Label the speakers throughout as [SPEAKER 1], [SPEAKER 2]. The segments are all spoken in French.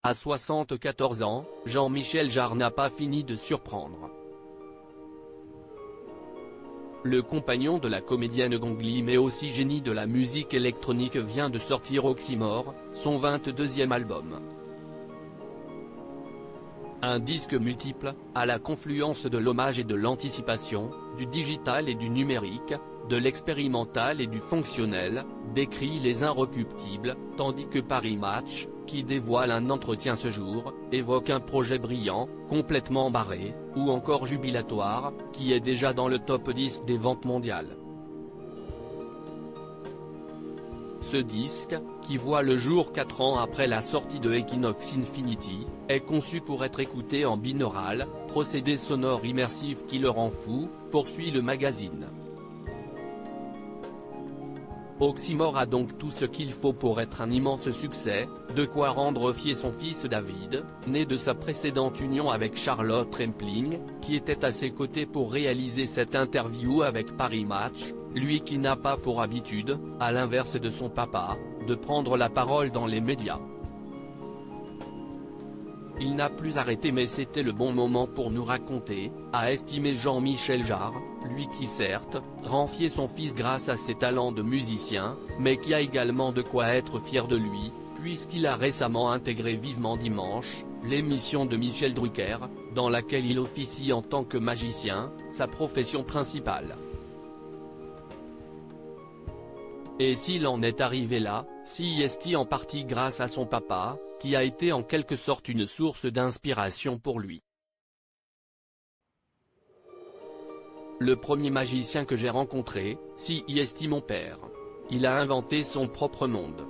[SPEAKER 1] À 74 ans, Jean-Michel Jarre n'a pas fini de surprendre. Le compagnon de la comédienne Gong Li mais aussi génie de la musique électronique vient de sortir Oxymore, son 22e album. Un disque multiple, à la confluence de l'hommage et de l'anticipation, du digital et du numérique, de l'expérimental et du fonctionnel, décrit les Inrecuptibles, tandis que Paris Match, qui dévoile un entretien ce jour, évoque un projet brillant, complètement barré, ou encore jubilatoire, qui est déjà dans le top 10 des ventes mondiales. Ce disque, qui voit le jour 4 ans après la sortie de Equinox Infinity, est conçu pour être écouté en binaural, procédé sonore immersif qui le rend fou, poursuit le magazine. Oxymore a donc tout ce qu'il faut pour être un immense succès, de quoi rendre fier son fils David, né de sa précédente union avec Charlotte Rampling, qui était à ses côtés pour réaliser cette interview avec Paris Match, lui qui n'a pas pour habitude, à l'inverse de son papa, de prendre la parole dans les médias. Il n'a plus arrêté mais c'était le bon moment pour nous raconter, a estimé Jean-Michel Jarre, lui qui certes, rend fier son fils grâce à ses talents de musicien, mais qui a également de quoi être fier de lui, puisqu'il a récemment intégré Vivement Dimanche, l'émission de Michel Drucker, dans laquelle il officie en tant que magicien, sa profession principale. Et s'il en est arrivé là, si est en partie grâce à son papa, qui a été en quelque sorte une source d'inspiration pour lui. Le premier magicien que j'ai rencontré, si est mon père. Il a inventé son propre monde.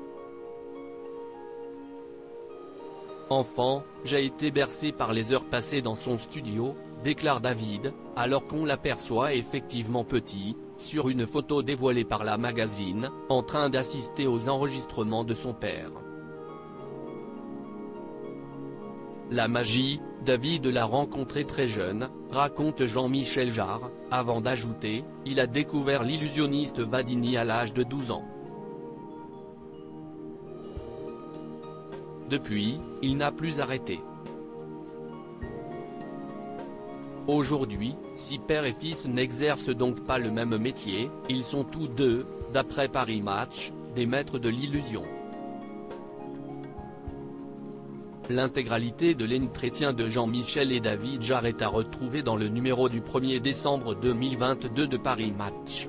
[SPEAKER 1] Enfant, j'ai été bercé par les heures passées dans son studio, déclare David, alors qu'on l'aperçoit effectivement petit, sur une photo dévoilée par la magazine, en train d'assister aux enregistrements de son père. La magie, David l'a rencontré très jeune, raconte Jean-Michel Jarre, avant d'ajouter, il a découvert l'illusionniste Vadini à l'âge de 12 ans. Depuis, il n'a plus arrêté. Aujourd'hui, si père et fils n'exercent donc pas le même métier, ils sont tous deux, d'après Paris Match, des maîtres de l'illusion. L'intégralité de l'entretien de Jean-Michel et David Jarre est à retrouver dans le numéro du 1er décembre 2022 de Paris Match.